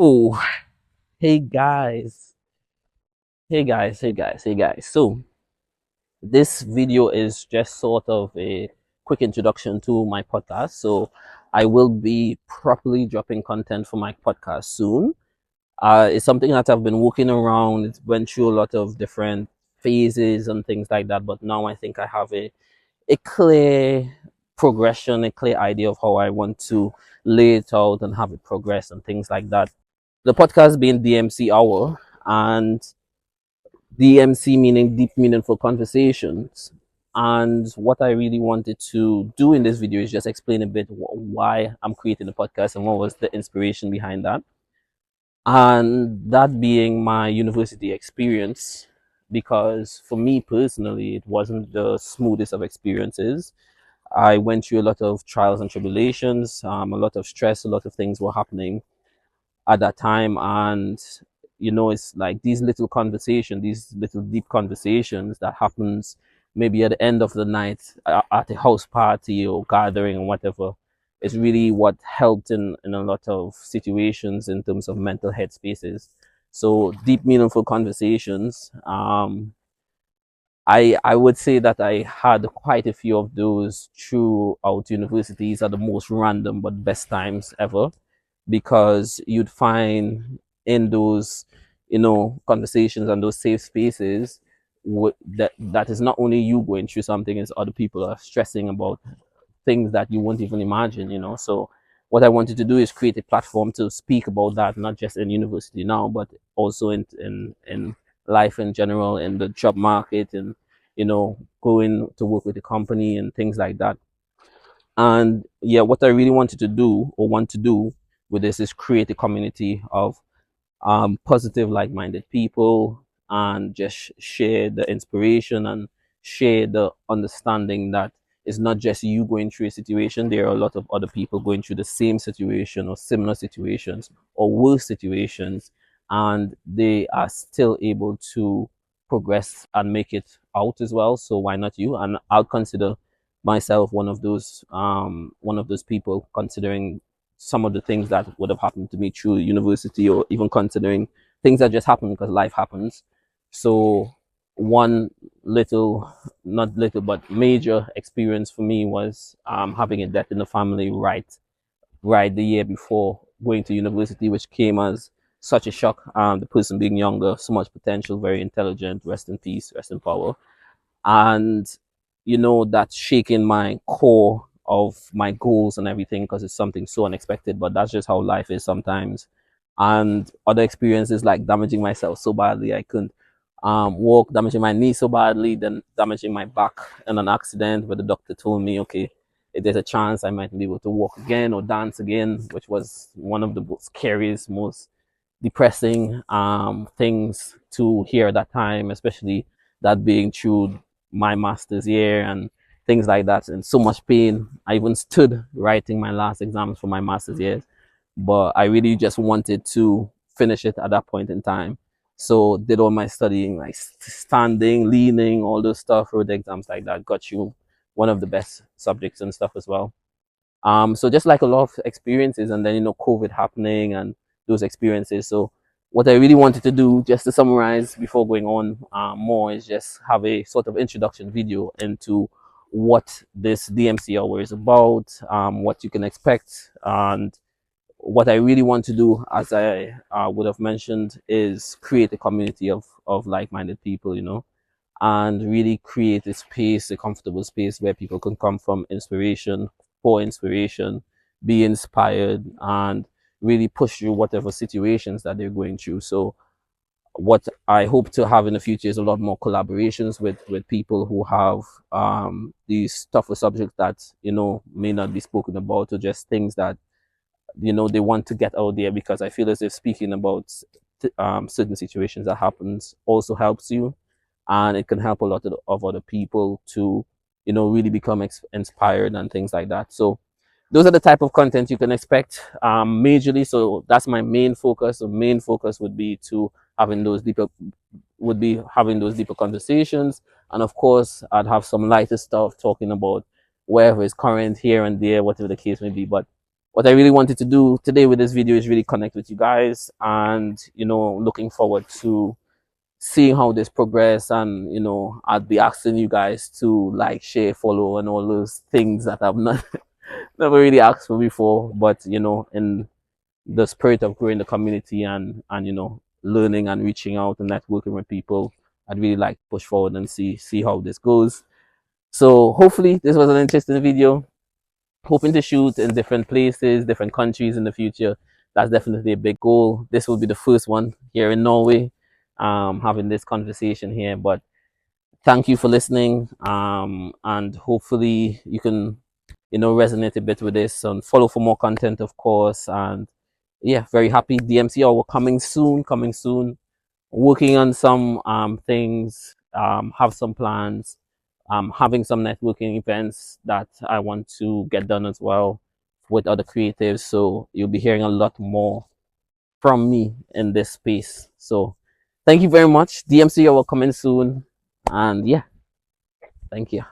Oh, hey guys. Hey guys. So, this video is just sort of a quick introduction to my podcast. So, I will be properly dropping content for my podcast soon. It's something that I've been working around. It's went through a lot of different phases and things like that, but now I think I have a clear progression, a clear idea of how I want to lay it out and have it progress and things like that. The podcast being DMC Hour, and DMC meaning deep meaningful conversations. And what I really wanted to do in this video is just explain a bit why I'm creating the podcast and what was the inspiration behind that. And that being my university experience, because for me personally, it wasn't the smoothest of experiences. I went through a lot of trials and tribulations, a lot of stress, a lot of things were happening at that time. And it's like these little conversations, these little deep conversations that happens maybe at the end of the night at a house party or gathering or whatever, is really what helped in a lot of situations in terms of mental health spaces. So deep meaningful conversations, I would say that I had quite a few of those throughout universities at the most random but best times ever, because you'd find in those conversations and those safe spaces that is not only you going through something, it's other people are stressing about things that you won't even imagine. So what I wanted to do is create a platform to speak about that, not just in university now, but also in life in general, in the job market, and going to work with the company and things like that. And yeah, what I really wanted to do or want to do with this is create a community of positive, like-minded people, and just share the inspiration and share the understanding that it's not just you going through a situation. There are a lot of other people going through the same situation or similar situations or worse situations, and they are still able to progress and make it out as well. So why not you? And I'll consider myself one of those people, considering some of the things that would have happened to me through university, or even considering things that just happen because life happens. So one little, not little, but major experience for me was having a death in the family right the year before going to university, which came as such a shock. The person being younger, so much potential, very intelligent, rest in peace, rest in power. And that's shaking my core of my goals and everything, because it's something so unexpected, but that's just how life is sometimes. And other experiences, like damaging myself so badly I couldn't walk, damaging my knee so badly, then damaging my back in an accident where the doctor told me, okay, if there's a chance I might be able to walk again or dance again, which was one of the most scariest, most depressing things to hear at that time, especially that being through my master's year and things like that, and so much pain. I even stood writing my last exams for my master's years, but I really just wanted to finish it at that point in time. So did all my studying, like standing, leaning, all those stuff, wrote the exams like that, got you one of the best subjects and stuff as well. So just like a lot of experiences, and then COVID happening and those experiences. So what I really wanted to do, just to summarize before going on more, is just have a sort of introduction video into what this DMC hour is about, what you can expect, and what I really want to do, as I would have mentioned, is create a community of like-minded people, and really create a space, a comfortable space where people can come from inspiration, for inspiration, be inspired, and really push through whatever situations that they're going through. So what I hope to have in the future is a lot more collaborations with people who have these tougher subjects that may not be spoken about, or just things that they want to get out there, because I feel as if speaking about certain situations that happens also helps you, and it can help a lot of other people to really become inspired and things like that. So those are the type of content you can expect majorly. So that's my main focus. The main focus would be to having those deeper would be having those deeper conversations, and of course I'd have some lighter stuff talking about wherever is current here and there, whatever the case may be. But what I really wanted to do today with this video is really connect with you guys, and looking forward to seeing how this progress. And I'll be asking you guys to like, share, follow, and all those things that I've not never really asked for before, but in the spirit of growing the community, and learning and reaching out and networking with people, I'd really like to push forward and see how this goes. So hopefully this was an interesting video. Hoping to shoot in different places, different countries in the future. That's definitely a big goal. This will be the first one here in Norway, having this conversation here. But thank you for listening, and hopefully you can resonate a bit with this, and follow for more content, of course. And yeah, very happy. DMC are coming soon, working on some things, have some plans, having some networking events that I want to get done as well with other creatives. So you'll be hearing a lot more from me in this space. So thank you very much. DMC are coming soon, and yeah, thank you.